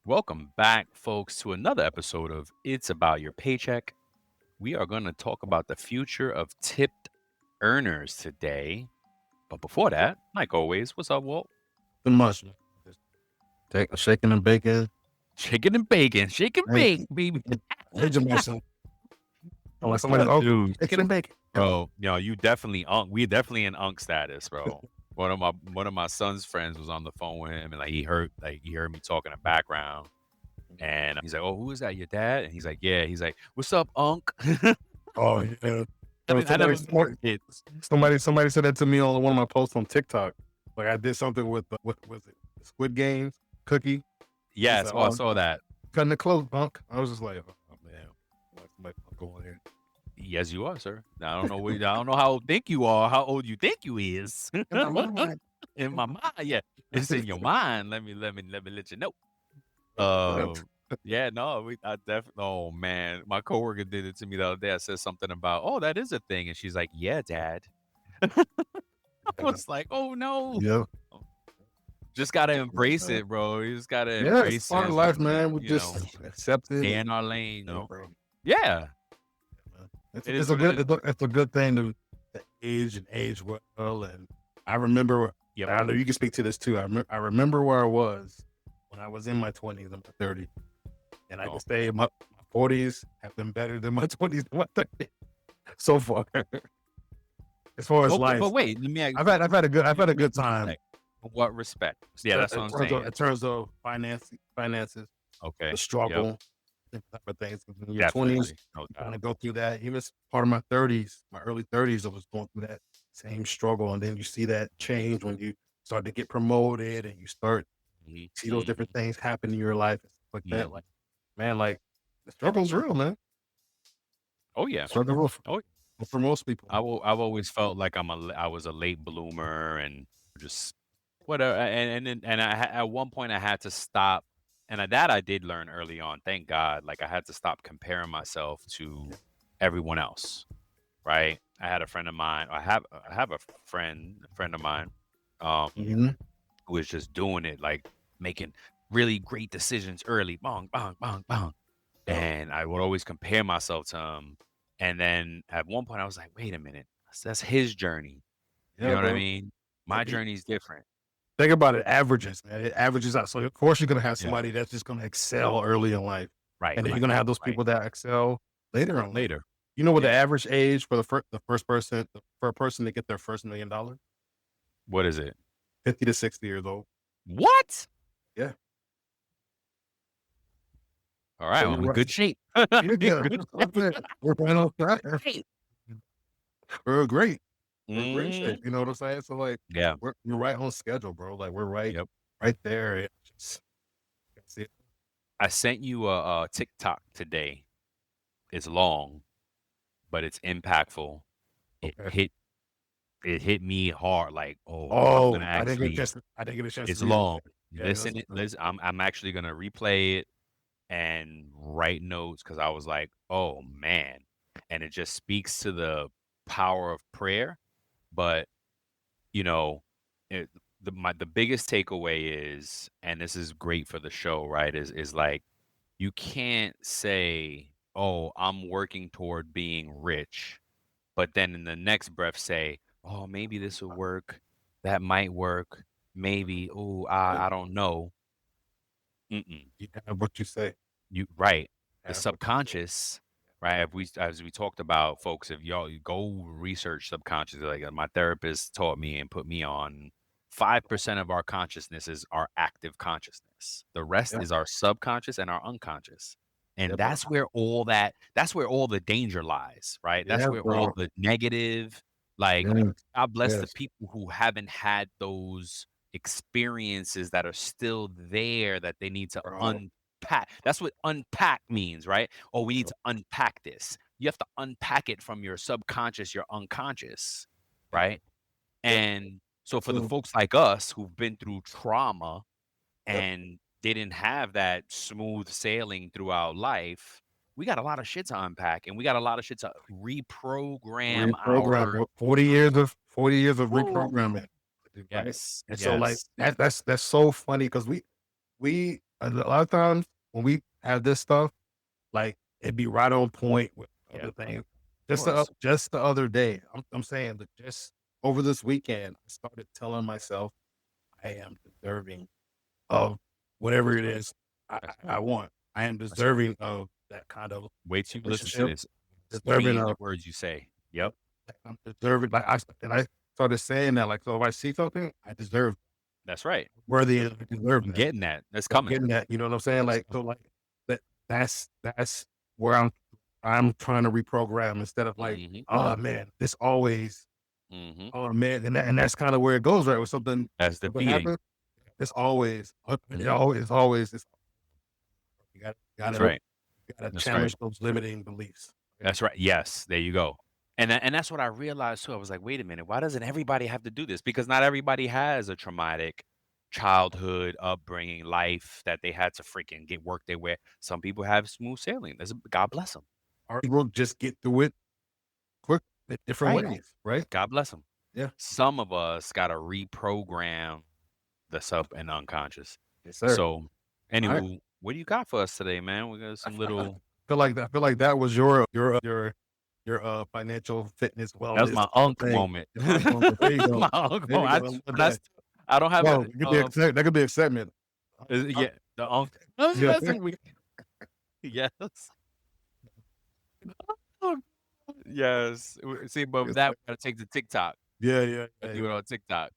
Welcome back, folks, to another episode of It's About Your Paycheck. We are going to talk about the future of tipped earners today. But before that, like always, what's up, Walt? Too much. Just shaking and baking. Chicken and bacon, shake and Hey, bake, baby. aging myself. I'm like somebody. Oh, Dude, shaking and baking. bro, you definitely we definitely in unk status, bro. One of my son's friends was on the phone with him, and he heard me talking in the background, and he's like, "Oh, who is that? Your dad?" And he's like, "Yeah." He's like, "What's up, unk?" Oh, yeah. I mean, I never Somebody said that to me on one of my posts on TikTok. Like I did something with what was it? Squid Games cookie. He Yes. said, Oh, I "Oh, saw that. cutting it close, punk." I was just like, "Oh man, like somebody go on here." Yes, you are, sir. I don't know I don't know how old think you are, how old you think you is. In my mind. In my mind, yeah. It's in your mind. Let me let you know. Uh, Uh, yeah, no, I definitely. Oh man, my coworker did it to me the other day. I said something about, "Oh, that is a thing," and she's like, "Yeah, Dad." I was like, "Oh no." yeah, Just gotta embrace it, bro. You just gotta yeah. It's embrace part it. of life, And, man. We just accept it. stay in our lane. Bro. Yeah, It's, it it's is a what it good is. it's a good thing to age and age well. And I remember, Yep. I know you can speak to this too. I remember where I was when I was in my 20s and my 30s, and I Oh. can say my 40s have been better than my 20s and my 30s so far. As far as But life, wait, let me ask. I've had a good time. Like, what respect? Yeah, that's what I'm In saying. terms of finances, Okay. the Yep. struggle, different type of things. 'Cause in your 20s, Definitely. No you kind doubt. of go through that. Even part of my 30s, my early 30s, I was going through that same struggle. And then you see that change when you start to get promoted and you start Mhm, see those different mhm, things happen in your life and stuff like that. mhm. Like, man, like the struggle's real, man. Oh, yeah. Struggle real Oh, for most people. I've always felt like I was a late bloomer and just whatever. At one point I had to stop, and that I did learn early on. Thank God. Like I had to stop comparing myself to everyone else. Right. I had a friend of mine. I have a friend of mine, um, Mhm. who is just doing it, like making really great decisions early. Bong, bong, bong, bong. Yep. And I would always compare myself to him. And then at one point I was like, wait a minute, that's his journey. You Yeah, know what I bro. mean? Yeah, My journey's different. think about it, averages, man. It averages out. So of course you're gonna have Yeah. somebody that's just gonna excel early in life, Right, and then you're right, gonna have those right. people that excel later in life. Later. You know what the Yeah. average age for the first person for a person to get their first $1 million? What is it? 50 to 60 years old. What? Yeah. All right. So I'm you're in right. good shape. You're I'm in good. good shape. We're right on track. Right. We're great. We're in great shape. Mm. You know what I'm saying? So like Yeah. we're right on schedule, bro. Like we're Yep. right there. It's just, that's it. I sent you a TikTok today. It's long, but it's impactful. It Okay. hit it hit me hard. Like, oh, I'm Oh, gonna actually. I didn't get a chance to It's read it. long. Yeah, yeah, Listen, listen. I'm actually gonna replay it and write notes because I was like, oh man, and it just speaks to the power of prayer. But you know, it, the biggest takeaway is, and this is great for the show, right? Is like you can't say, oh, I'm working toward being rich, but then in the next breath say, oh, maybe this will work, that might work, maybe, oh, right. I don't know. Mm-mm. You have what you say. You right. The Have what you say. subconscious, right? If we as we talked about, folks, if y'all you go research subconscious, like my therapist taught me and put me on 5% of our consciousness is our active consciousness. The rest Yeah, is our subconscious and our unconscious. yeah, And bro. that's where all the danger lies, right? That's Yeah, where all bro. the negative, like Yes, God bless the yes, people who haven't had those experiences that are still there that they need to bro. unpack. That's what unpack means, right? Oh, we need Yep, to unpack this. You have to unpack it from your subconscious, your unconscious, yep, right? yep. And so for the So, folks like us who've been through trauma yep. and didn't have that smooth sailing throughout life, we got a lot of shit to unpack and we got a lot of shit to reprogram Reprogram, our bro. 40 years of Woo! reprogramming, right? Yes. And so like Yes. that's so funny because we A lot of times when we have this stuff, like, it'd be right on point with Yeah, other of things. course. Just the other day, I'm saying that just over this weekend, I started telling myself I am deserving of whatever That's it right. is That's I right. want. I am That's right. deserving of that kind of Wait till you listen to relationship, this. deserving Repeat the of words you say. Yep. like, I'm deserving, like, I started saying that, like, so if I see something, I deserve That's right. worthy of I deserve I'm that. getting that. That's I'm coming. getting that, you know what I'm saying? That's Like, so, coming. like, that's where I'm trying to reprogram instead of like, Mhm. "Oh, man, this always Mhm. oh, man," and that's kinda where it goes, right? When That's something defeating. happens, it's always Mhm. it's you That's right. gotta That's right. challenge those limiting beliefs. Yeah. That's right. Yes, there you go. And that's what I realized too. I was like, "Wait a minute, why doesn't everybody have to do this?" Because not everybody has a traumatic childhood, upbringing, life that they had to freaking get work their way. Some people have smooth sailing. That's God bless them. Or we'll just get through it quick in different Right. ways, right? God bless them. Yeah. Some of us gotta reprogram the sub and unconscious. Yes, sir. So, Alright. anywho, what do you got for us today, man? We got some little I feel like that was your financial fitness that was wellness my unk thing. moment. Your unk moment. There you go. My unk There you moment. go. I love that. I don't have Well, a, it could be that could be a segment. yeah, the unk. Oh, Yeah. that's we yes. Oh, yes. See, but Yes, that sir. we gotta take to TikTok. Yeah, yeah, Gotta yeah. do it on TikTok.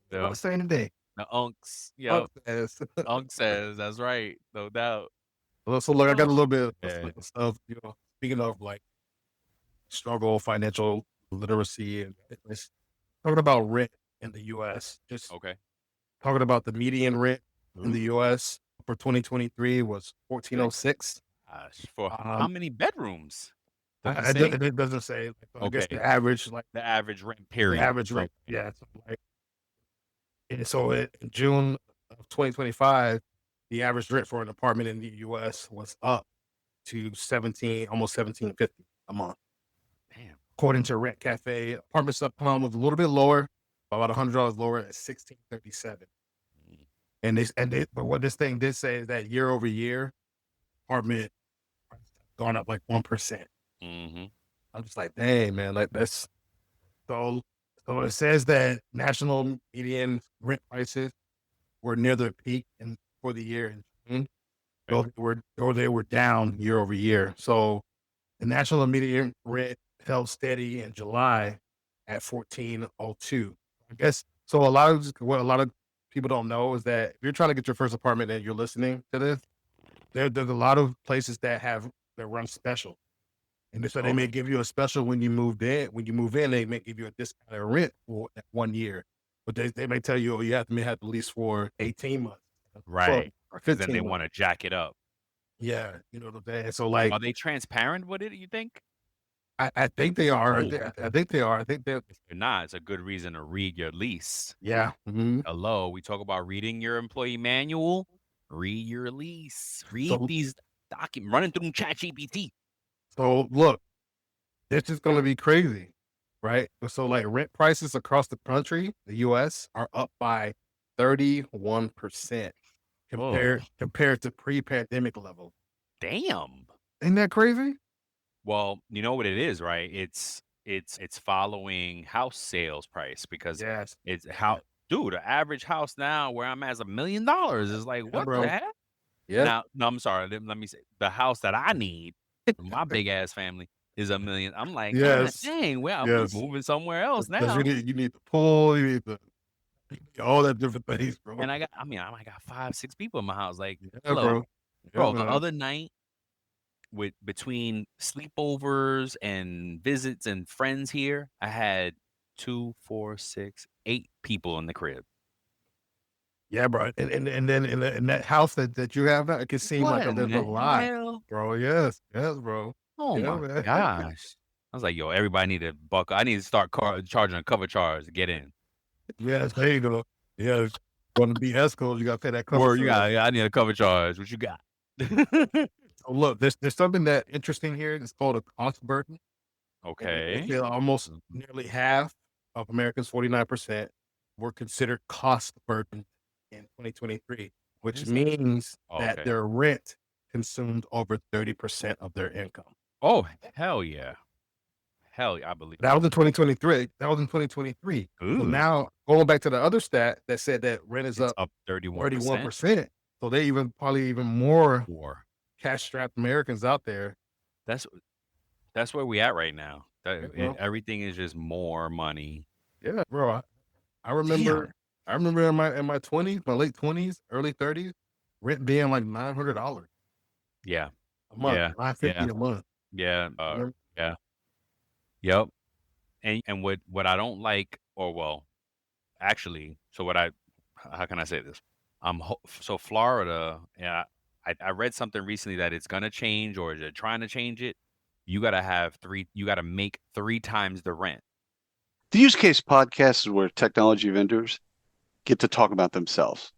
What I The was saying today. the unks. Unk Yep. says. Unk says, that's right. No doubt. Well, so look, I got a Oh, little bit yeah. of stuff, speaking of like struggle, financial literacy and fitness, talking about rent in the US. Just Okay. talking about the median rent in the Ooh, US for 2023 was good 1406. gosh. For how Um, many bedrooms? Does it I say? it doesn't say, like, so I guess Okay. like, The average rent the period. average rent, Okay. yeah, so, like, and so in June of 2025, the average rent for an apartment in the US was up to 17, almost 1750 a month. Damn. According to Rent Cafe, apartments.com was a little bit lower, about $100 lower at 1637. Mm, But what this thing did say is that year over year, apartment prices have gone up like 1%. mhm. I'm just like, dang, man, like that's so. So it says that national median rent prices were near their peak for the year in June, Okay. though they were down year over year. So the national median rent held steady in July at 1402. I guess so. What a lot of people don't know is that if you're trying to get your first apartment and you're listening to this, there's a lot of places that run special. And so they may Oh, give you a special when you moved in. When you move in, they may give you a discounted rent for that 1 year. But they may tell you, oh, you have to lease for 18 months, 12 right. or Because then they 15 months. wanna jack it up. Yeah, you know what I'm saying? So like Are they transparent with it, you think? I think they are. Oh, I think they are. I think they're if they're not, it's a good reason to read your lease. yeah. Mhm. Hello, we talk about reading your employee manual. Read your lease. Read So these documents. Running through ChatGPT. so look, this is gonna be crazy, right? So like rent prices across the country, the US, are up by 31% Oh, compared to pre-pandemic levels. damn. Ain't that crazy? Well, you know what it is, right? It's following house sales price because Yes. it's Yeah, how dude, the average house now where I'm at is $1 million. Is like, yeah, what the bro. heck? Yeah. Now, no, I'm sorry. Let me say the house that I need for my big ass family is 1 million. I'm like, God Yes. dang, well, I'm Yes. moving somewhere else Because now. you need the pool, you need the all that different things, bro. And I might got 5, 6 people in my house. Like, Yeah, hello, bro. Yeah, bro. The man. other night, with between sleepovers and visits and friends here, I had 2, 4, 6, 8 people in the crib. Yeah, bro, and then in that house that you have now, it can seem What like in there's a the lot, hell? bro. Yes, yes, bro. Oh Yeah, my man. gosh. I was like, yo, everybody need to buckle. I need to start charging a cover charge to get in. Yes, there you go. Yes, gonna be ESCO, you gotta pay that cover Word, you charge. got. Yeah, I need a cover charge. What you got? So look, there's something that interesting here. It's called a cost burden, and they Okay. feel almost Mhm. nearly half of Americans, 49%, were considered cost burden in 2023. What which is that? means Oh, that okay. their rent consumed over 30% of their income. Oh, hell yeah. Hell yeah, I believe That was in 2023. That was in 2023. So Ooh, now going back to the other stat that said that rent is it's up up 31%. 31%. So they even probably even more Or cash strapped Americans out there. that's that's where we at right now. Yeah, That bro. everything is just more money. Yeah, bro. I remember Damn. I remember in my 20s, my late 20s, early 30s, rent being like $900 Yeah. a month, Yeah. 950 Yeah. a month. Yeah. Remember? Yeah. Yep. And what I don't like, or well, actually, so what I how can I say this? So Florida, yeah, I read something recently that it's gonna change or they're trying to change it. You gotta make 3 times the rent. The use case podcast is where technology vendors get to talk about themselves.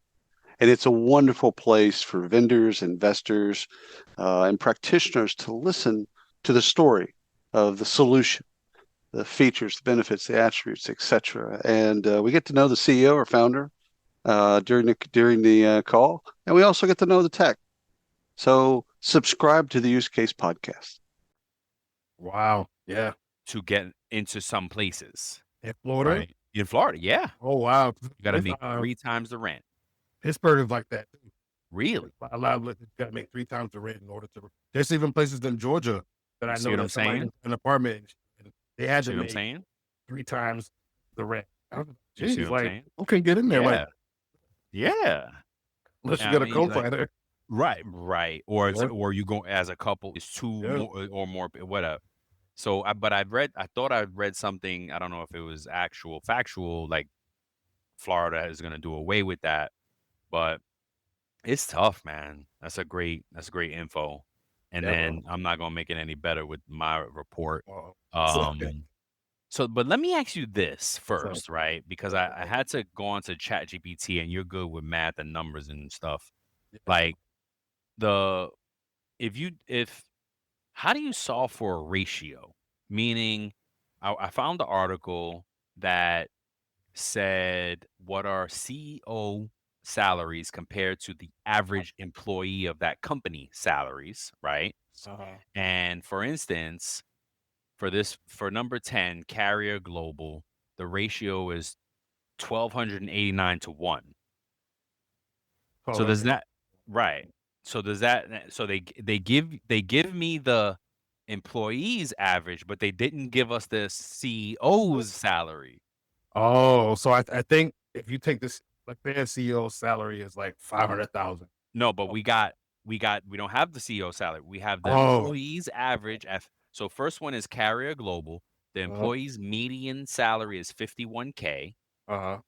And it's a wonderful place for vendors, investors, and practitioners to listen to the story of the solution, the features, the benefits, the attributes, etc. And we get to know the CEO or founder during the call, and we also get to know the tech. So subscribe to the use case podcast. Wow. Yeah. To get into some places, In Florida? right? In Florida, yeah. Oh wow. You gotta make 3 times the rent. Pittsburgh is like that too. Really? A lot of you gotta make 3 times the rent in order to there's even places in Georgia that You I see know what I'm that somebody saying? got an apartment and they had See to what I'm make saying? 3 times the rent. I was like, You see "Geez, what I'm like, saying? who can get in there like Yeah. Yeah. unless you I get a mean, like co-signer?" right, right. Yeah, Or you go as a couple, it's 2 yeah. more or more, whatever. So, but I thought I'd read something, I don't know if it was actual factual, like Florida is gonna do away with that, but it's tough, man. That's great info. And Yeah, bro. then I'm not gonna make it any better with my report. Wow. So Um, so but let me ask you this so first, right? Because I had to go on to ChatGPT and you're good with math and numbers and stuff. yeah. Like the if how do you solve for a ratio? Meaning I found the article that said what are CEO salaries compared to the average employee of that company salaries, right? Uh-huh. And for instance, for number 10, Carrier Global, the ratio is 1289 to 1. So does 1,200. that right. So does that so they give me the employees average, but they didn't give us the CEO's salary. Oh, so I think if you take this like their CEO's salary is like 500,000. No, but we don't have the CEO salary. We have the Oh. employees average so first one is Carrier Global. The Uh-huh. employee's median salary is 51K. Uh-huh.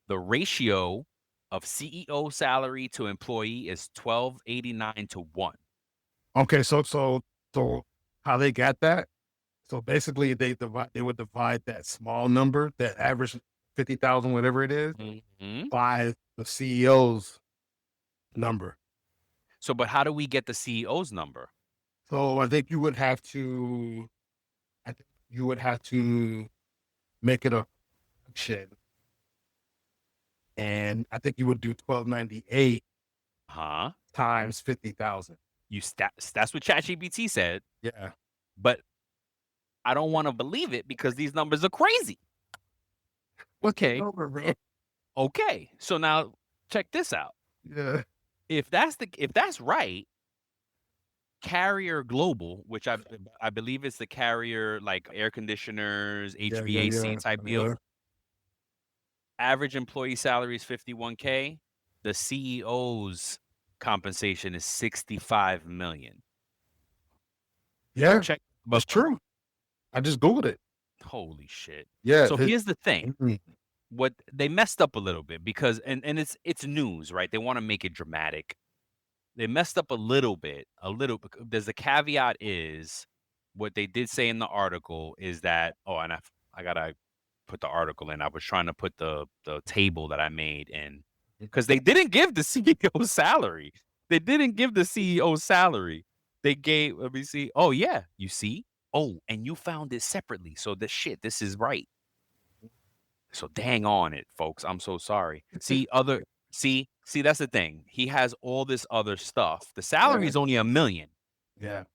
The ratio of CEO salary to employee is 1289 to 1. Okay, so how they got that? So basically they would divide that small number, that average 50,000, whatever it is, Mhm. by the CEO's number. So but how do we get the CEO's number? So I think you would have to I think you would have to make it a function, and I think you would do 1298 Huh? times 50,000. That's what ChatGPT said, Yeah. but I don't want to believe it because these numbers are crazy. What's the Okay. number, bro? Okay. So now check this out. Yeah. If that's right, Carrier Global, which I believe is the Carrier like air conditioners, Yeah, yeah, HVAC yeah. type deal. Yeah. Average employee salary is 51K. The CEO's compensation is 65 million. Yeah, Check, that's but true. I just Googled it. holy shit. Yeah. So here's the thing. Mhm. What they messed up a little bit because and it's news, right? They want to make it dramatic. They messed up a little. There's a caveat is what they did say in the article is that and I gotta put the article in. I was trying to put the table that I made in because they didn't give the CEO salary. They didn't give the CEO salary. They gave. Let me see. Oh yeah, you see. Oh, and you found it separately. So this is right. So dang on it, folks. I'm so sorry. See See, that's the thing. He has all this other stuff. The salary is only $1 million, Yeah.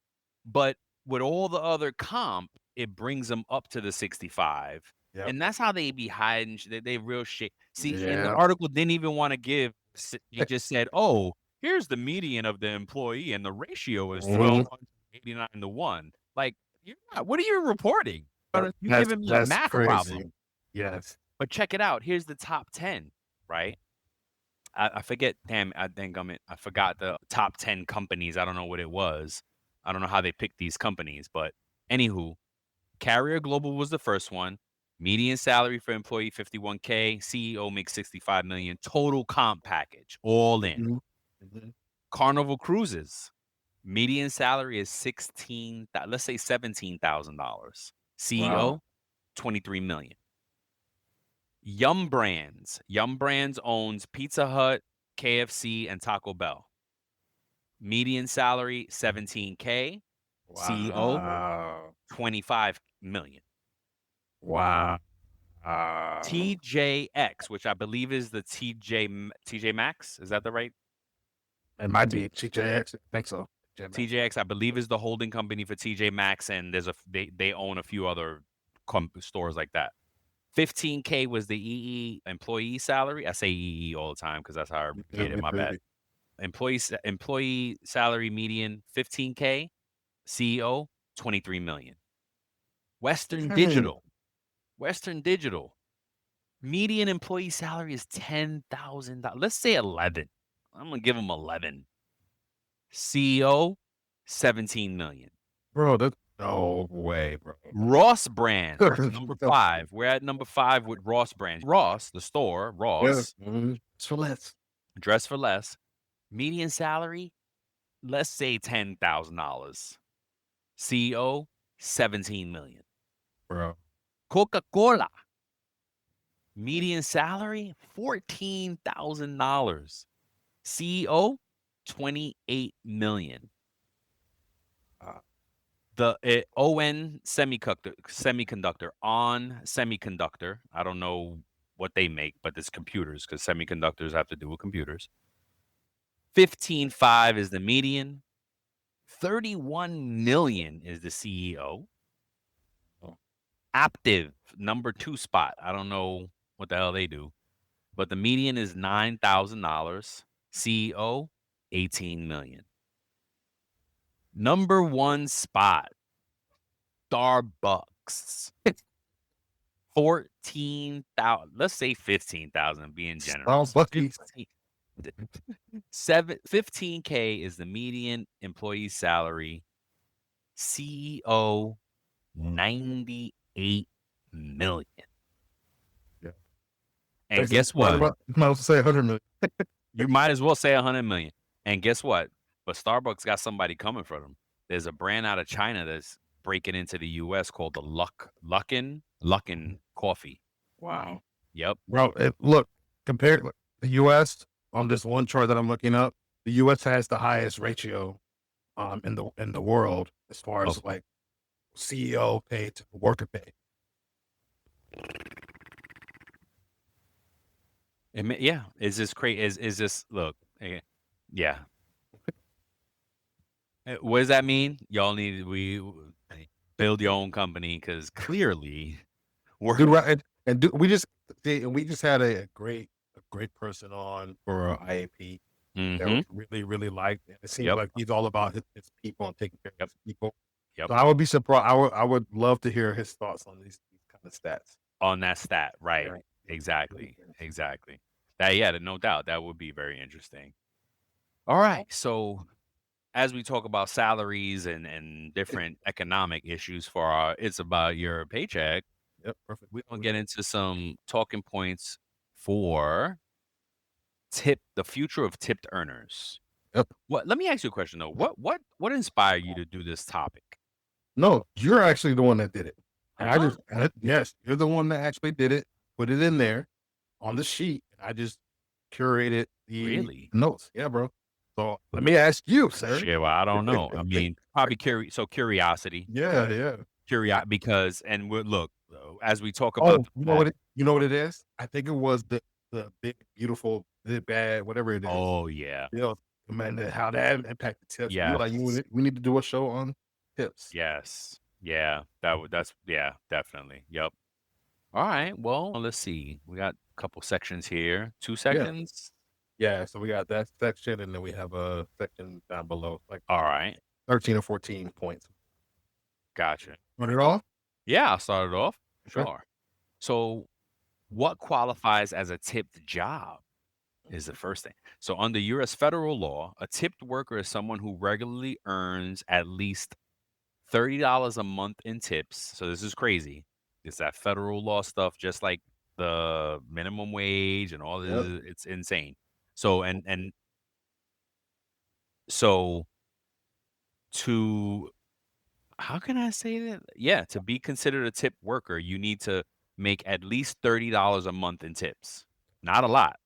but with all the other comp, it brings them up to the 65. Yep. And that's how they be hiding. They real shit. See, and the Yeah. article didn't even want to give. He just said, "Oh, here's the median of the employee, and the ratio is Mhm. 1,289 to 1." Like, you're not, what are you reporting? You're giving me a That's math crazy. problem. Yes. But check it out. Here's the top 10, right? I forget. Damn, I forgot the top 10 companies. I don't know what it was. I don't know how they picked these companies, but anywho, Carrier Global was the first one. Median salary for employee 51K. CEO makes 65 million. Total comp package, all in. Mhm. Mhm. Carnival Cruises. Median salary is let's say $17,000. CEO, Wow. 23 million. Yum Brands. Yum Brands owns Pizza Hut, KFC, and Taco Bell. Median salary, 17K. CEO, Wow. 25 million. Wow. TJX, which I believe is the TJ Maxx. Is that the right? It might be TJX. I think so. TJX, I believe, is the holding company for TJ Maxx, and they own a few other stores like that. 15K was the EE employee salary. I say EE all the time because that's how I get it. My bad. Employee salary median 15K. CEO 23 million. Western Digital. Median employee salary is $10,000. Let's say 11. I'm gonna give him 11. CEO 17 million. Bro, that's no way, bro. Ross Brand, number 5. We're at number 5 with Ross Brand. Ross, the store, Ross. It's for less. Dress for less. Median salary, let's say $10,000. CEO 17 million. Bro. Coca-Cola. Median salary, $14,000. CEO, 28 million. The ON semiconductor, on semiconductor. I don't know what they make, but it's computers because semiconductors have to do with computers. 15.5 is the median. 31 million is the CEO. Aptiv, number 2 spot. I don't know what the hell they do, but the median is $9,000. CEO, 18 million. Number 1 spot, Starbucks. 14,000. Let's say 15,000, being generous. Starbucks. 15K is the median employee salary. CEO, 98 million. Yeah. And guess what? You might as well say 100 million. You might as well say 100 million. And guess what? But Starbucks got somebody coming for them. There's a brand out of China that's breaking into the U.S. called the Luckin coffee. Wow. Yep. Bro, look, compared the U.S. on this one chart that I'm looking up, the U.S. has the highest ratio in the world as far as like CEO pay to worker pay. Yeah. Is this crazy? Is this, look, yeah. What does that mean? Y'all we build your own company because clearly we're we just had a great person on for IAP that was really liked. And it seems like he's all about his people and taking care of his people. Yep. So I would be surprised. I would love to hear his thoughts on these kind of stats. On that stat, right? Yeah. Exactly. That, no doubt, that would be very interesting. All right, so as we talk about salaries and different economic issues for It's About Your Paycheck, yep, perfect. We're gonna get into some talking points for the future of tipped earners. Yep. Let me ask you a question though. What inspired you to do this topic? No, you're actually the one that did it. And yes, you're the one that actually did it. Put it in there on the sheet. I just curated the notes. Yeah, bro. So let me ask you, sir. Shit, well, I don't know. I mean, probably curiosity. Yeah. Curiosity, because look, as we talk about, you know what it is? I think it was the big beautiful is it bad, whatever it is. Oh, yeah. You know, man, how that impacted tips. We Yes. like, we need to do a show on tips. Yes. Yeah. That's yeah, definitely. Yep. All right. Well, let's see. We got a couple sections here. 2 Yeah. seconds. Yeah, so we got that section, and then we have a section down below, like All right. 13 or 14 points. Gotcha. Want it off? Yeah, I'll start it off. Okay. Sure. So, what qualifies as a tipped job is the first thing. So, under US federal law, a tipped worker is someone who regularly earns at least $30 a month in tips. So, this is crazy. It's that federal law stuff, just like the minimum wage and all Yep. this. It's insane. So, and so to how can I say that? Yeah, to be considered a tip worker, you need to make at least $30 a month in tips. Not a lot.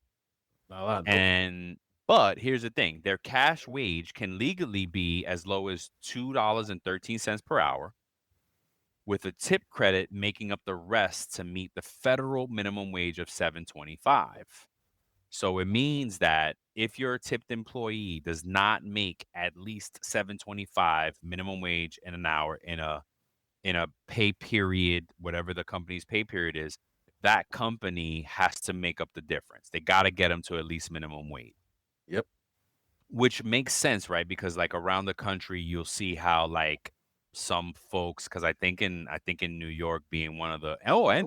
Not a lot, nope. And but here's the thing, their cash wage can legally be as low as $2.13 per hour, with a tip credit making up the rest to meet the federal minimum wage of $7.25. So it means that if your tipped employee does not make at least $7.25 minimum wage in an hour in a pay period, whatever the company's pay period is, that company has to make up the difference. They got to get them to at least minimum wage. Yep. Which makes sense, right? Because like around the country, you'll see how like some folks, because I think in New York being one of the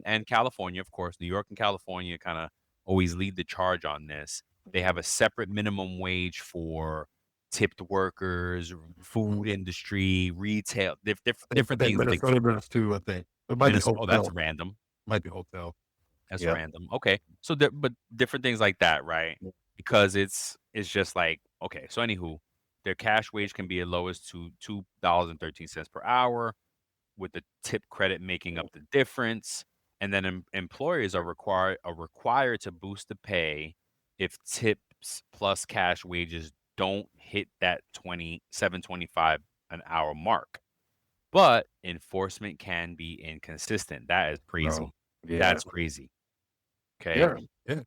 and California, of course, New York and California kind of always lead the charge on this. They have a separate minimum wage for tipped workers, food industry, retail, different I things. think They, Minnesota does too, I think. It might be Minnesota, oh, that's hotel. random. Might be hotel. That's Yeah. random. Okay. So but different things like that, right? Yeah. Because it's just like, okay, so anywho, their cash wage can be as low as $2.13 per hour, with the tip credit making up the difference. And then employers are required to boost the pay if tips plus cash wages don't hit that 27.25 an hour mark. But enforcement can be inconsistent. That is crazy. No. Yeah. That's crazy. Okay. Yeah. Yeah.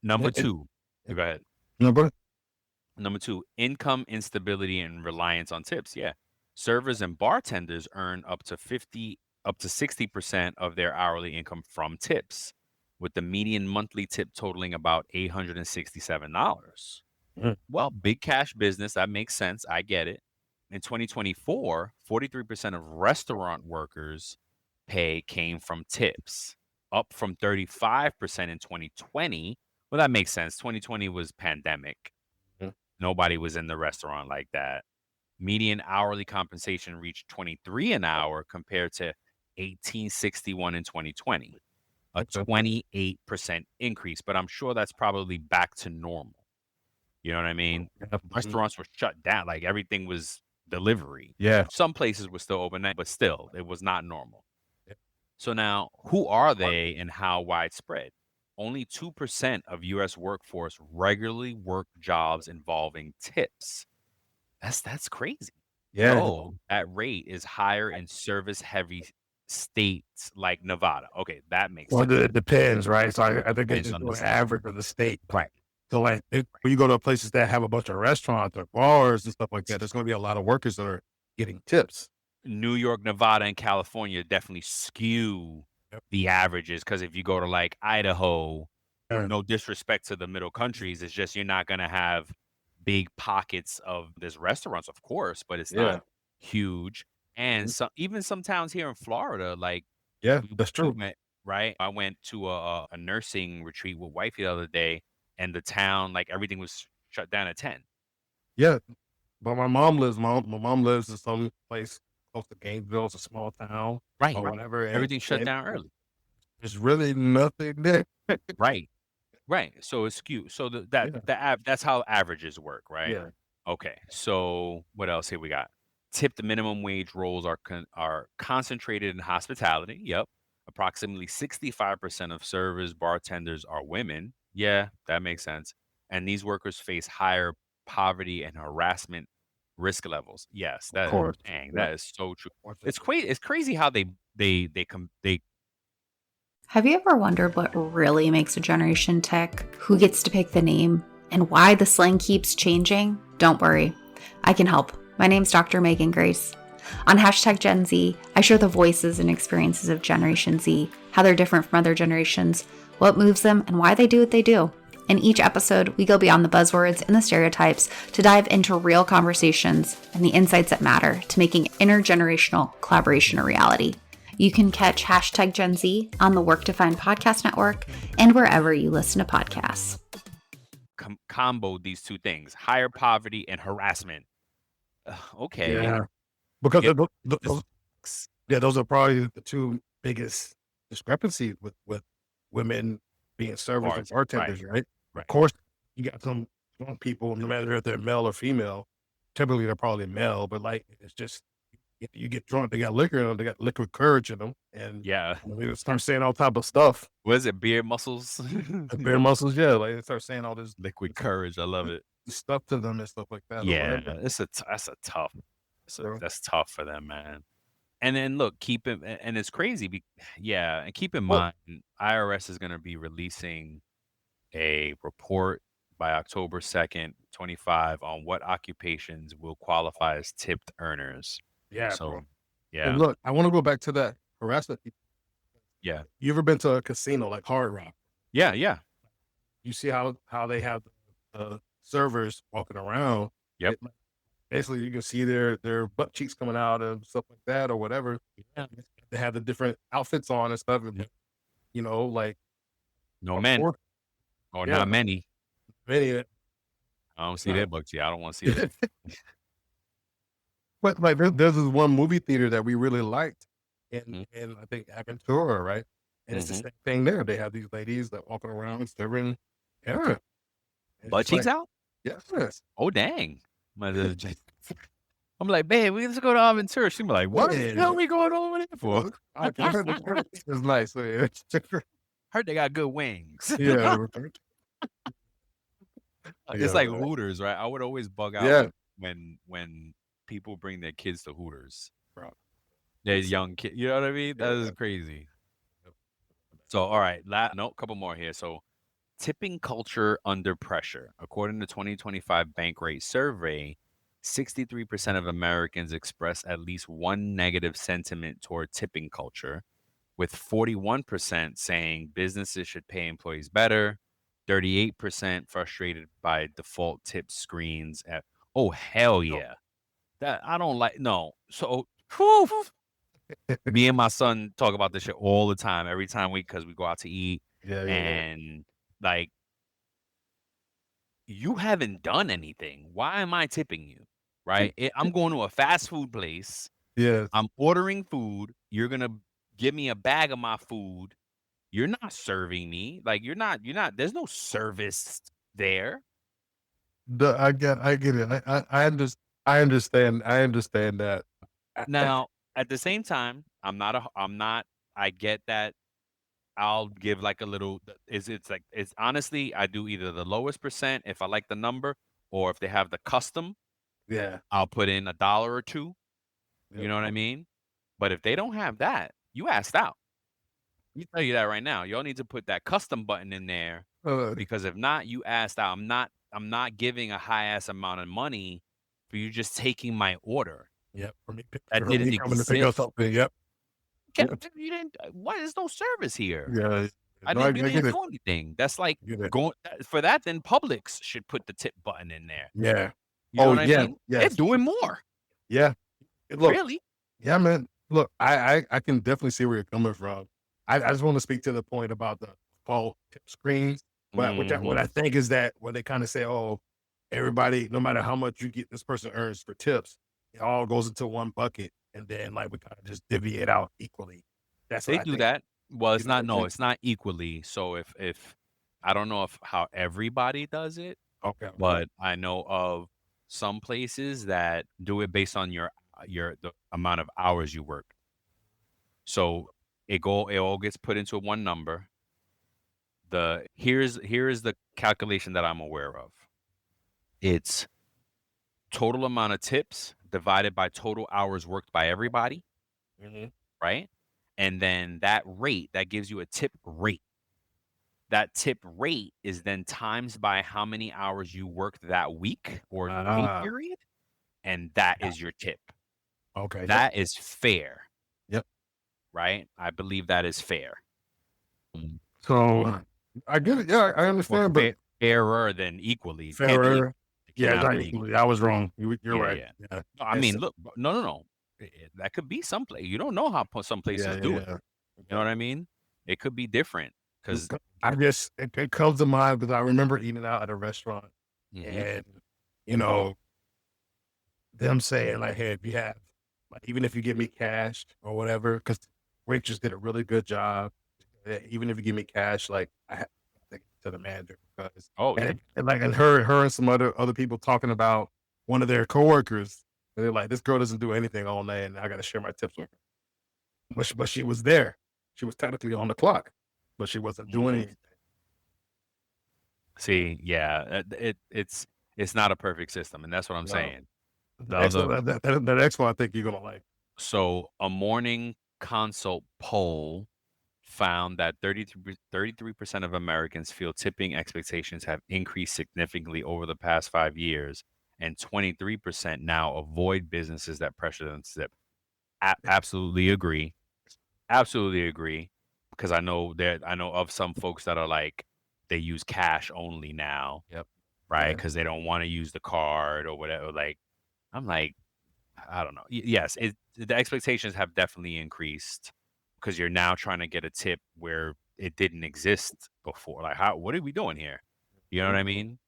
Number Yeah. 2. Yeah. Go ahead. No, but Number 2, income instability and reliance on tips. Yeah. Servers and bartenders earn up to 60% of their hourly income from tips, with the median monthly tip totaling about $867. Mm. Well, big cash business, that makes sense. I get it. In 2024, 43% of restaurant workers' pay came from tips, up from 35% in 2020. Well, that makes sense. 2020 was pandemic. Mhm. Nobody was in the restaurant like that. Median hourly compensation reached 23 an hour compared to 1861 in 2020, a Okay. 28% increase, but I'm sure that's probably back to normal. You know what I mean? Yeah. Mhm. Restaurants were shut down, like everything was delivery. Yeah. Some places were still open, but still, it was not normal. Yeah. So now, who are they and how widespread? Only 2% of US workforce regularly work jobs involving tips. That's crazy. Yeah. So that rate is higher in service-heavy states like Nevada. Okay, that makes Well, sense. it depends, right? So I think they Depends just on do the an state. average of the state. Right. So like when you go to places that have a bunch of restaurants or bars and stuff like that, there's going to be a lot of workers that are getting tips. New York, Nevada, and California definitely skew Yep. the averages, because if you go to like Idaho, Yeah. no disrespect to the middle countries, it's just you're not gonna have big pockets of there's restaurants, of course, but it's Yeah. not huge. And Mhm. even some towns here in Florida, like Yeah, that's we true. went, right? I went to a nursing retreat with wifey the other day, and the town, like everything was shut down at 10. Yeah, but my mom lives in some place close to Gainesville. It's a small town Right. or whatever, and Everything shut down early. there's really nothing there. Right. Right. So it's skewed. So that's how averages work, right? Yeah. Okay. So what else here we got? Tipped minimum wage roles are concentrated in hospitality. Yep. Approximately 65% of servers, bartenders are women. Yeah, that makes sense. And these workers face higher poverty and harassment risk levels. Yes, Of course. dang, Yeah. that is so true. Watch It's it. crazy. It's crazy how they Have you ever wondered what really makes a generation tech? Who gets to pick the name? and why the slang keeps changing? Don't worry, I can help. My name's Dr. Megan Grace. On hashtag Gen Z, I share the voices and experiences of Generation Z, how they're different from other generations, what moves them, and why they do what they do. In each episode, we go beyond the buzzwords and the stereotypes to dive into real conversations and the insights that matter to making intergenerational collaboration a reality. You can catch hashtag Gen Z on the Work to Find podcast network and wherever you listen to podcasts. Combo these two things: higher poverty and harassment. Okay. Yeah, because Yeah, those are probably the two biggest discrepancies with women being servers and bartenders, right? right. Of course, you got some people, no matter if they're male or female. Typically, they're probably male, but like it's just you get drunk, they got liquor in them, they got liquid courage in them, and Yeah. they start saying all type of stuff. What is it? Beer muscles? Bare muscles, yeah. Like they start saying all this Liquid courage. I love it. stuff to them and stuff like that. or Yeah, whatever. that's a tough. So That's tough for them, man. And then look, keep it, and it's crazy. Yeah, and keep in Well- mind, IRS is going to be releasing a report by October 2nd, 25, on what occupations will qualify as tipped earners. yeah, So, bro. yeah, And look, I want to go back to that harassment. yeah, You ever been to a casino like Hard Rock? yeah, yeah. You see how they have the servers walking around. Yep. Basically, you can see their butt cheeks coming out and stuff like that or whatever. Yeah. They have the different outfits on and stuff. Yep. You know, like No men, or Yeah. not many. many. I don't see No. their books. Yeah, I don't want to see it. But like there's this one movie theater that we really liked Mhm. in I think Aventura, right? And it's the Mhm. same thing there. They have these ladies that walking around serving. Yeah. It's Butt just cheeks like, out? yes. Oh, dang. I'm like, babe, we just go to Aventura. She's like, what the Yeah. hell we going over there for? I heard it was nice. So, yeah. Heard they got good wings. Yeah. It's Yeah, like man. Hooters, right? I would always bug out Yeah. when people bring their kids to Hooters. Bro. They're young kids. You know what I mean? That is Yeah. crazy. So, all right. Couple more here. So, tipping culture under pressure. According to 2025 Bank Rate Survey, 63% of Americans express at least one negative sentiment toward tipping culture, with 41% saying businesses should pay employees better, 38% frustrated by default tip screens at hell yeah. That I don't like no. So whew, me and my son talk about this shit all the time, every time because we go out to eat, Yeah. and like, you haven't done anything. Why am I tipping you? Right? I'm going to a fast food place. Yeah. I'm ordering food. You're gonna give me a bag of my food. You're not serving me. Like you're not. There's no service there. I get it. I understand that. Now, at the same time, I'm not. I get that. I'll give like a little. It's honestly, I do either the lowest percent if I like the number, or if they have the custom, Yeah. I'll put in $1 or $2. You Yep. know what I mean? But if they don't have that, you asked out. Let me tell you that right now. Y'all need to put that custom button in there, because if not, you asked out. I'm not giving a high ass amount of money for you just taking my order. Yep. For me, That for me didn't coming to pick up exist. something. Yep. You didn't. Why? There's no service here. Yeah. We didn't do anything. That's like Get it. going for that. Then Publix should put the tip button in there. Yeah. You know what I yeah. mean? Yes. They're doing more. Yeah. Look, Really? yeah, man. Look, I can definitely see where you're coming from. I just want to speak to the point about the fall tip screens. But what I think is that when they kind of say, oh, everybody, no matter how much you get, this person earns for tips, it all goes into one bucket, and then like we kind of just divvy it out equally. That's They what I do think. that. Well, it's You know not. what I'm No, saying? it's not equally. So if I don't know if how everybody does it, Okay. but I know of some places that do it based on the amount of hours you work. So it all gets put into one number. Here is the calculation that I'm aware of. It's total amount of tips divided by total hours worked by everybody, Mhm. right? And then that rate, that gives you a tip rate. that tip rate is then times by how many hours you worked that week or pay Ah, period, and that is your tip. okay. Yep. That is fair, Yep. right? I believe that is fair. So I get it. Yeah, I Well, understand, but fairer than equally. It can't be equal. fairer. It Yeah, cannot not be equal. equally. I was wrong. You're Yeah, right. yeah. Yeah. No, I mean, look, no. That could be some place. You don't know how some places do it. Yeah. You know what I mean? It could be different because I guess it comes to mind because I remember eating out at a restaurant and, you know, them saying like, hey, if you have, like, even if you give me cash or whatever, because waitress did a really good job. Even if you give me cash, like I have to take it to the manager because, and her and some other people talking about one of their coworkers. And they're like, this girl doesn't do anything all day, and I got to share my tips with her. But she was there. She was technically on the clock, but she wasn't doing anything. See, yeah, it's not a perfect system, and that's what I'm No. saying. The next one I think you're gonna like. So a morning consult poll found that 33% of Americans feel tipping expectations have increased significantly over the past 5 years, and 23% now avoid businesses that pressure them to tip. Absolutely agree. Absolutely agree. Because I know of some folks that are like they use cash only now. Yep. Right? Yeah. Because they don't want to use the card or whatever. Like, I'm like, I don't know. Yes, the expectations have definitely increased because you're now trying to get a tip where it didn't exist before. Like, what are we doing here? You know what I mean?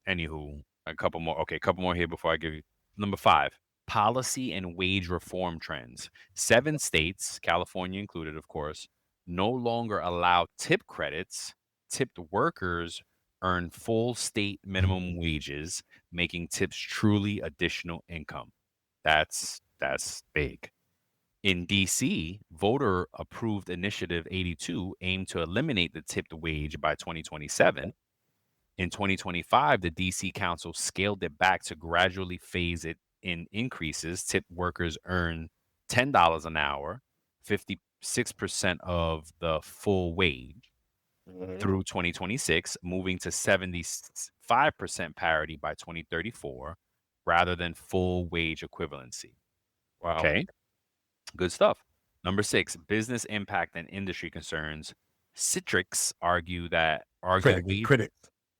Anywho, a couple more. Okay, a couple more here before I give you number 5. Policy and wage reform trends. 7 states, California included, of course, no longer allow tip credits. Tipped workers earn full state minimum wages, making tips truly additional income. That's big. In DC, voter approved Initiative 82 aimed to eliminate the tipped wage by 2027. In 2025, the DC Council scaled it back to gradually phase it in increases. Tipped workers earn $10 an hour, 56% of the full wage through 2026, moving to 75% parity by 2034 rather than full wage equivalency. Wow. Okay. Good stuff. Number 6, business impact and industry concerns. Citrix Critics.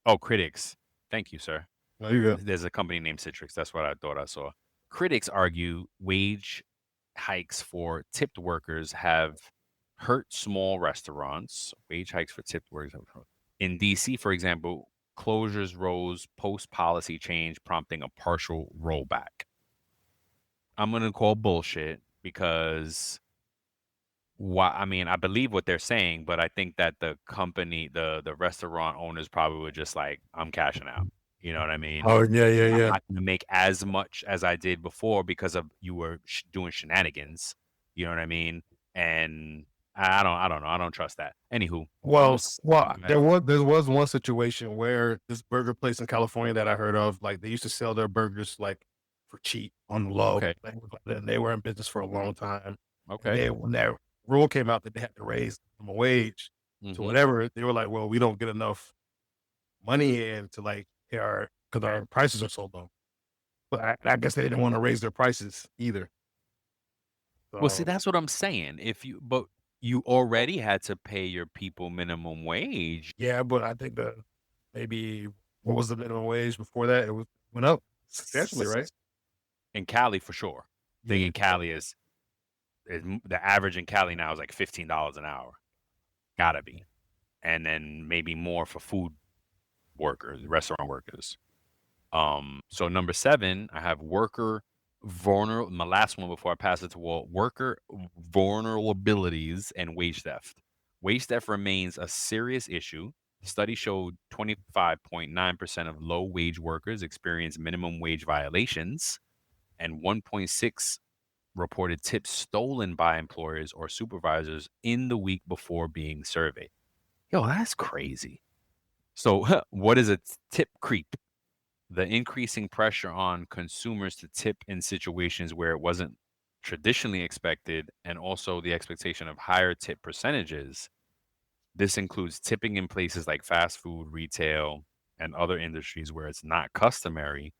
Oh, critics. Thank you, sir. No, you go. There's a company named Citrix. That's what I thought I saw. Critics argue wage hikes for tipped workers have hurt small restaurants. Wage hikes for tipped workers. In DC, for example, closures rose post policy change, prompting a partial rollback. I'm going to call bullshit because I mean, I believe what they're saying, but I think that the company, the restaurant owners probably were just like, I'm cashing out. You know what I mean? Oh yeah. I'm not going to make as much as I did before because of you were doing shenanigans. You know what I mean? And I don't know. I don't trust that. Anywho, Well, there was one situation where this burger place in California that I heard of, like they used to sell their burgers like for cheap on the low. Okay. They were in business for a long time. Okay. When that rule came out that they had to raise the wage to whatever, they were like, well, we don't get enough money in to like because our prices are so low. But I guess they didn't want to raise their prices either. Well, see, So, that's what I'm saying. But you already had to pay your people minimum wage. yeah, but I think maybe what was the minimum wage before that? It went up substantially, right? In Cali, for sure. I think in Cali is the average in Cali now is like $15 an hour. Gotta be. And then maybe more for food workers, restaurant workers. So number 7, I have worker vulnerable. My last one before I pass it to Walt: worker vulnerabilities and wage theft. Wage theft remains a serious issue. Study showed 25.9% of low wage workers experience minimum wage violations, and 1.6 reported tips stolen by employers or supervisors in the week before being surveyed. Yo, that's crazy. So, what is a tip creep? The increasing pressure on consumers to tip in situations where it wasn't traditionally expected, and also the expectation of higher tip percentages. This includes tipping in places like fast food, retail, and other industries where it's not customary,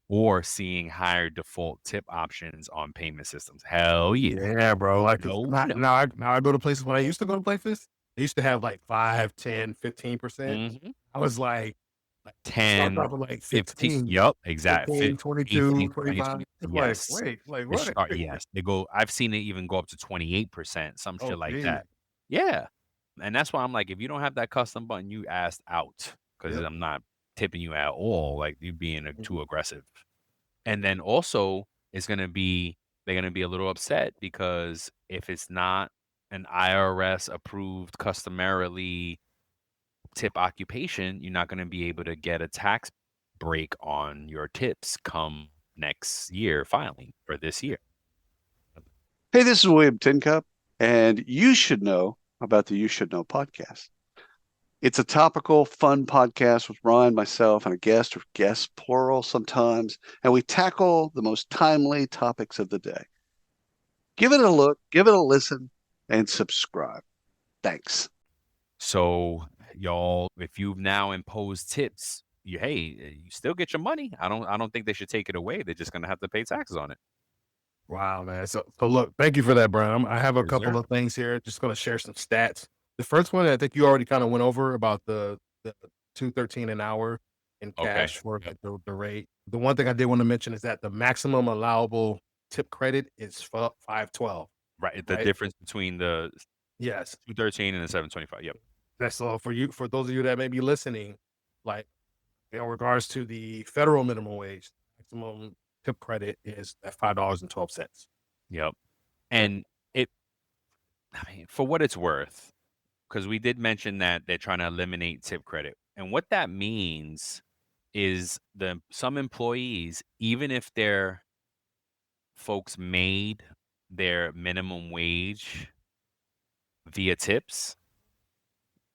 or seeing higher default tip options on payment systems. Hell yeah. Yeah, bro. Like No, now, no. now I go to places. When I used to go to places, they used to have like 5, 10, 15%. Mhm. I was like it starts 10, off with like 15. 15, Yep, exactly. 15, 22, 18, 25. 20. It's like, Yes. wait, like They what? start, yes. They go, I've seen it even go up to 28%, some Oh, shit like geez. that. Yeah. And that's why I'm like, if you don't have that custom button, you asked out because Yep. I'm not tipping you at all. Like you being Mhm. too aggressive. And then also it's gonna be they're gonna be a little upset because if it's not an IRS approved customarily tip occupation, you're not gonna be able to get a tax break on your tips come next year filing for this year. Hey, this is William Tincup, and you should know about the You Should Know podcast. It's a topical, fun podcast with Ryan, myself, and a guest, or guests plural sometimes, and we tackle the most timely topics of the day. Give it a look, give it a listen, and subscribe. Thanks. So y'all, if you've now imposed tips, you still get your money. I don't think they should take it away. They're just gonna have to pay taxes on it. Wow, man. So look, thank you for that, Brian. I have a Yes, couple sir. of things here. Just going to share some stats. The first one, I think you already kind of went over about the 213 an hour in Okay. cash for Yep. the rate. The one thing I did want to mention is that the maximum allowable tip credit is 512. Right. The Right? difference between the Yes. 213 and the 725. Yep. That's all for you. For those of you that may be listening, like in regards to the federal minimum wage, maximum tip credit is at $5.12. Yep. And it, I mean, for what it's worth, because we did mention that they're trying to eliminate tip credit. And what that means is some employees, even if their folks made their minimum wage via tips,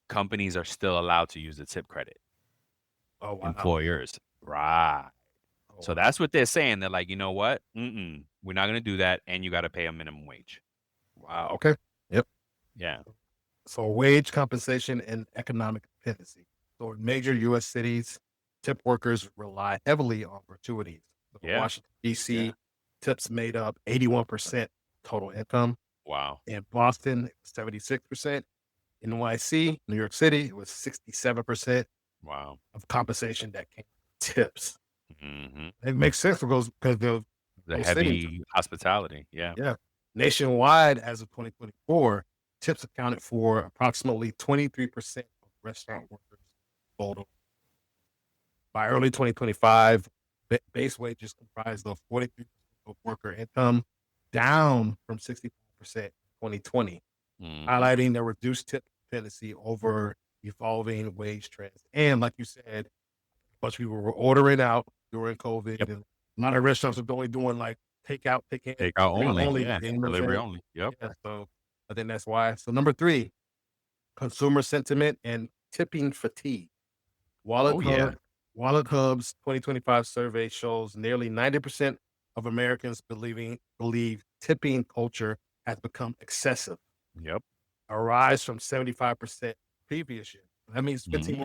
companies are still allowed to use the tip credit. Oh wow. Employers. Right. Oh, So wow. that's what they're saying. They're like, you know what? We're not going to do that. And you got to pay a minimum wage. Wow. Okay. Yep. Yeah. So wage compensation and economic dependency. So in major U.S. cities, tip workers rely heavily on gratuities. So in Yeah. Washington, D.C., tips made up 81% total income. Wow. In Boston, it was 76%. In NYC, New York City, it was 67% Wow. of compensation that came from tips. hmm It makes sense because The those cities. heavy hospitality. Yeah. Yeah. Nationwide, as of 2024, tips accounted for approximately 23% of restaurant workers total. By early 2025, base wages comprised of 43% of worker income, down from 65% in 2020, Mhm. highlighting the reduced tip dependency over evolving wage trends. And like you said, a bunch of people were ordering out during COVID, Yep. and a lot of restaurants are only doing like takeout, Take out only. Yeah. you know what I'm Delivery saying? only. Yep. Yeah, so I think that's why. So number 3, consumer sentiment and tipping fatigue. Wallet Oh, Hub, yeah. Wallet Hub's 2025 survey shows nearly 90% of Americans believe tipping culture has become excessive, Yep. a rise from 75% previous year. That means 15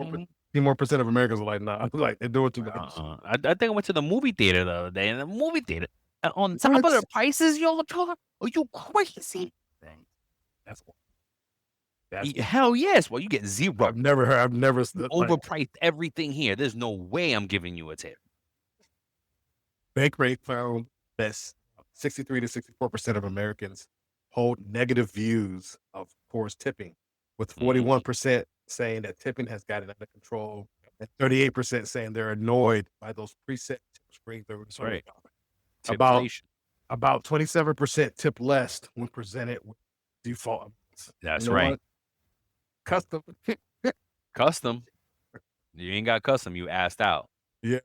Mhm. more percent of Americans are like, nah, like they're doing too much. I think I went to the movie theater the other day, and the movie theater, on top of What? the prices y'all charge, are you crazy? That's that's Hell yes. Well, you get zero. I've never You like overpriced everything here. There's no way I'm giving you a tip. Bank rate found that 63 to 64% of Americans hold negative views of towards tipping, with 41% saying that tipping has gotten out of control, and 38% saying they're annoyed by those preset tip screens. That's right. About Tipflation. about 27% tip less when presented with default amounts. That's You know right. what? Custom. Custom. You ain't got custom. You asked out. Yeah.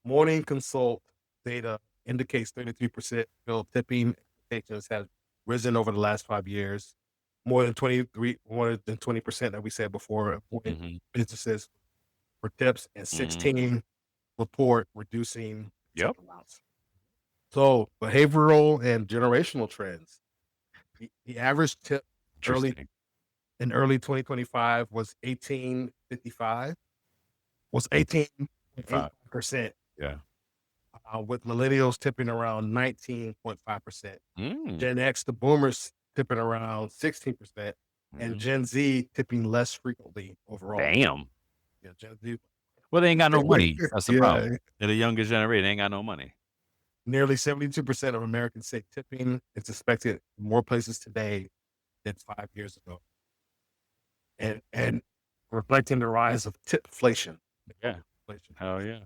Morning consult data indicates 33% feel tipping expectations have risen over the last 5 years. More than 20% that we said before, Mhm. businesses for tips, and 16 report reducing Yep. tip amounts. So behavioral and generational trends. The average tip early Interesting. in early 2025 was 18.55, was 18.5%, Yeah. with millennials tipping around 19.5%. Mm. Gen X, the boomers tipping around 16%, and Mhm. Gen Z tipping less frequently overall. Damn. Yeah, Gen Z. Well, they ain't got no money. That's the Yeah. problem. They're the youngest generation. They ain't got no money. Nearly 72% of Americans say tipping is expected in more places today than 5 years ago. And reflecting the rise of tipflation. Yeah. Hell yeah.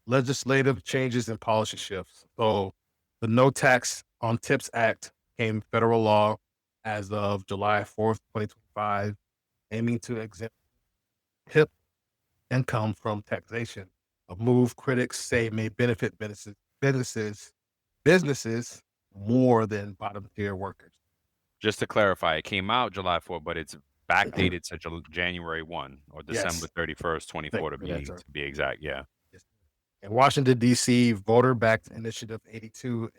Legislative changes and policy shifts. So the No Tax on Tips Act became federal law as of July 4th, 2025, aiming to exempt tip income from taxation, a move critics say may benefit businesses more than bottom tier workers. Just to clarify, it came out July 4th, but it's backdated to January 1 or December Yes. 31st, 24 Thank you for that, sir. to be exact. Yeah. Yes. In Washington, D.C., voter-backed Initiative 82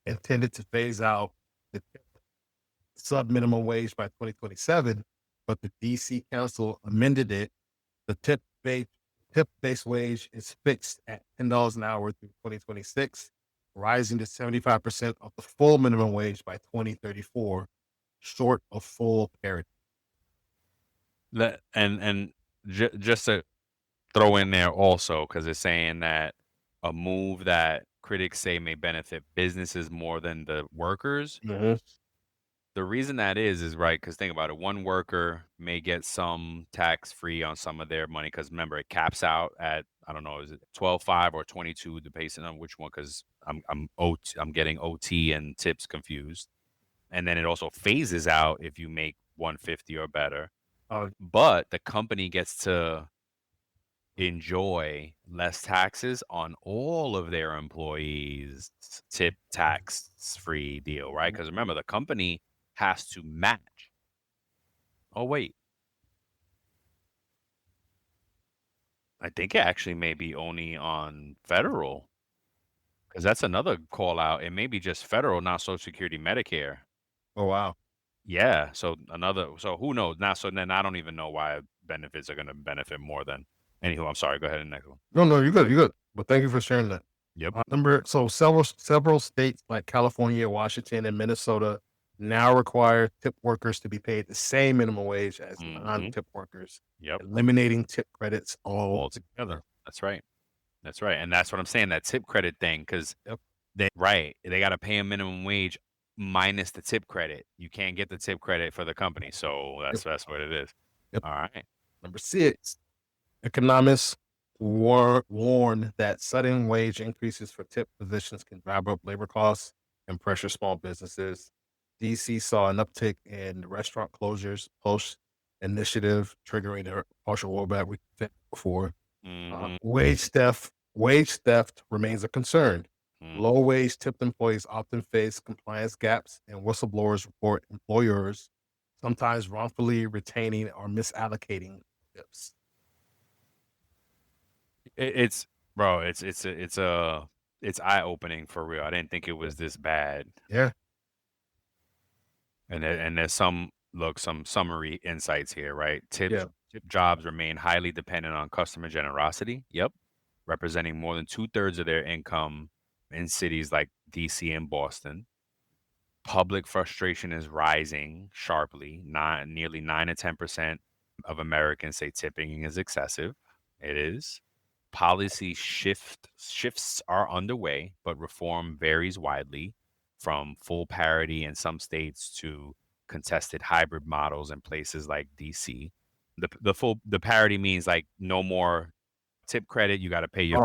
intended to phase out the sub-minimum wage by 2027, but the D.C. Council amended it. The tip-based wage is fixed at $10 an hour through 2026, rising to 75% of the full minimum wage by 2034, short of full parity. Just to throw in there also, because it's saying that a move that critics say may benefit businesses more than the workers. The reason that is right, because think about it. One worker may get some tax free on some of their money, because remember, it caps out at, I don't know, is it 12.5 or 22, depending on which one, because I'm getting OT and tips confused. And then it also phases out if you make 150 or better. But the company gets to enjoy less taxes on all of their employees' tip tax free deal, right? Because remember, the company has to match. Oh, wait. I think it actually may be only on federal, because that's another call out. It may be just federal, not Social Security, Medicare. Oh, wow. Yeah. So who knows now? So then I don't even know why benefits are going to benefit more than. Anywho, I'm sorry. Go ahead and next one. No, you're good. You're good. But thank you for sharing that. Yep. Several states like California, Washington, and Minnesota now require tip workers to be paid the same minimum wage as non-tip workers. Yep. Eliminating tip credits altogether. That's right. That's right. And that's what I'm saying, that tip credit thing, because they got to pay a minimum wage minus the tip credit. You can't get the tip credit for the company. So that's what it is. Yep. All right. Number 6, economists warn that sudden wage increases for tip positions can drive up labor costs and pressure small businesses. DC saw an uptick in restaurant closures post initiative, triggering a partial rollback we said before. Wage theft remains a concern. Low wage tipped employees often face compliance gaps, and whistleblowers report employers sometimes wrongfully retaining or misallocating tips. It's eye opening for real. I didn't think it was this bad. Yeah. And there's some summary insights here, right? Tip jobs remain highly dependent on customer generosity. Yep. Representing more than 2/3 of their income in cities like DC and Boston. Public frustration is rising sharply. Nearly 9 to 10% of Americans say tipping is excessive. It is. Policy shifts are underway, but reform varies widely, from full parity in some states to contested hybrid models in places like DC. The parity means like no more tip credit. You got to pay your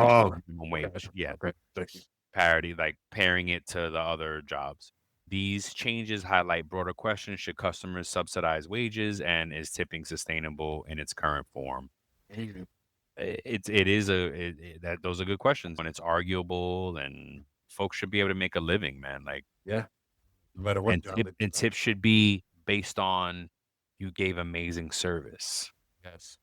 minimum wage. Yeah. Okay. Thank you. Parity, like pairing it to the other jobs. These changes highlight broader questions. Should customers subsidize wages, and is tipping sustainable in its current form? Those are good questions, and it's arguable, and folks should be able to make a living, man. Like, yeah, no matter what. And tips should be based on you gave amazing service. Yes.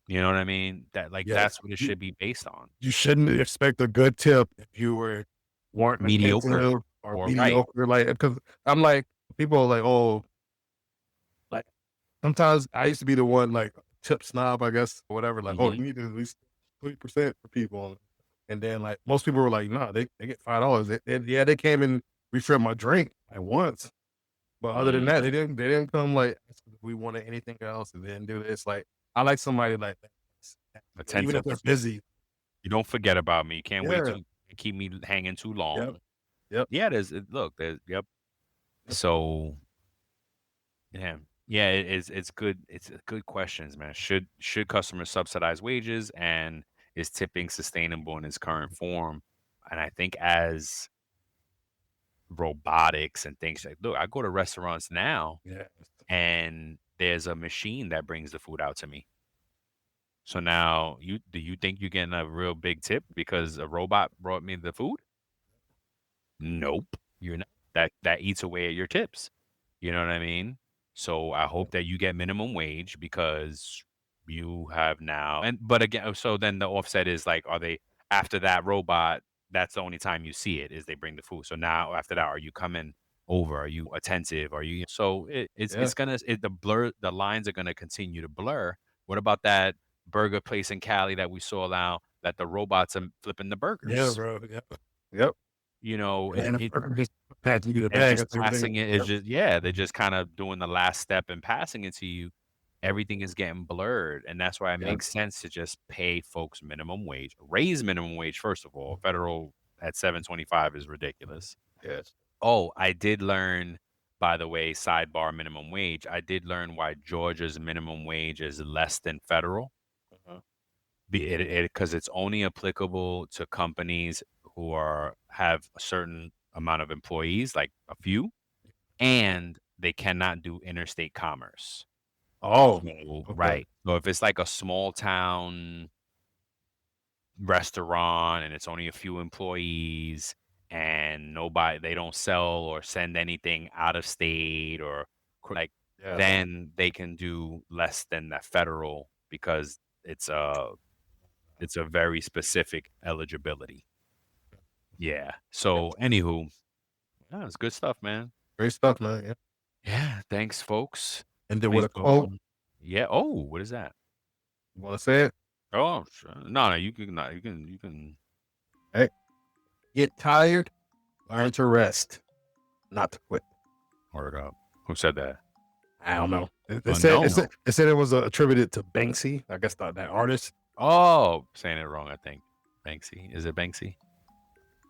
You know what I mean? That's what it should be based on. You shouldn't expect a good tip if you weren't mediocre or mediocre. Right. Like, because I'm like, people are like, oh, like sometimes I used to be the one like tip snob, I guess, or whatever. Like, oh, Mhm. you need to at least 20% for people, and then like most people were like, no, they get $5. Yeah, they came and refilled my drink like once, but other than that, Mhm. they didn't come like asking if we wanted anything else, and they didn't do this. Like, I like somebody like that, even if Attentive. they're busy. You don't forget about me. You can't wait Yeah. to keep me hanging too Yep. long. Yep. Yeah, there's yep. So, yeah. Yeah, it's good. It's good questions, man. Should customers subsidize wages, and is tipping sustainable in its current form? And I think as robotics and things like, look, I go to restaurants now Yeah. and there's a machine that brings the food out to me. So now do you think you're getting a real big tip because a robot brought me the food? Nope, you're not. That eats away at your tips. You know what I mean? So I hope that you get minimum wage because you have now but again, so then the offset is like, are they after that robot, that's the only time you see it is they bring the food. So now after that, are you coming over? Are you attentive? Are you so Yeah. it's gonna the lines are gonna continue to blur. What about that burger place in Cali that we saw now that the robots are flipping the Yeah, burgers? bro. Yep. Yep. You know, And it the just passing you the and bag just and everything. passing it is just yeah, they're just kinda doing the last step and passing it to you. Everything is getting blurred, and that's why it Yep. makes sense to just pay folks minimum wage. Raise minimum wage, first of all. Federal at 7.25 is ridiculous. Yes. Oh, I did learn, by the way, sidebar minimum wage, I did learn why Georgia's minimum wage is less than federal. Uh-huh. Because it's only applicable to companies who have a certain amount of employees, like a few, and they cannot do interstate commerce. Oh, So, okay. right. So if it's like a small town restaurant and it's only a few employees and they don't sell or send anything out of state or like, Yeah. then they can do less than the federal because it's a very specific eligibility. Yeah. So anywho, yeah, it's good stuff, man. Great stuff, man. Yeah. Yeah. Thanks, folks. And then with Please a go quote, on. Yeah. Oh, what is that? you want to say it? Oh, sure. No, no, you can not. You can. Hey, get tired, learn to rest, not to quit. Word up. Who said that? I don't know. It Unknown. said it was attributed to Banksy. I guess that artist. Oh, saying it wrong. I think Banksy. Is it Banksy?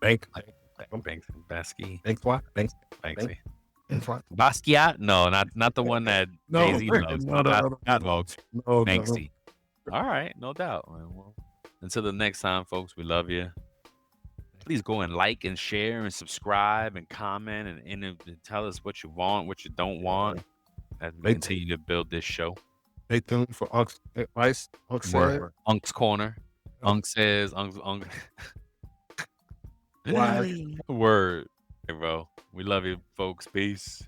Bank. Banksy. Basky. Banks what? Banks. Banksy. Banks what? Basquiat? No, not the one that No, Jay-Z loves. no, no, Not folks. no. Banksy. All right, no doubt. Well, until the next time, folks, we love you. Please go and like and share and subscribe and comment and tell us what you want, what you don't want, as we continue to build this show. Stay tuned for Unk's advice. Unk said. Word. Unk's Corner. Unk says, Unk. Why? Word. Hey, bro. We love you, folks. Peace.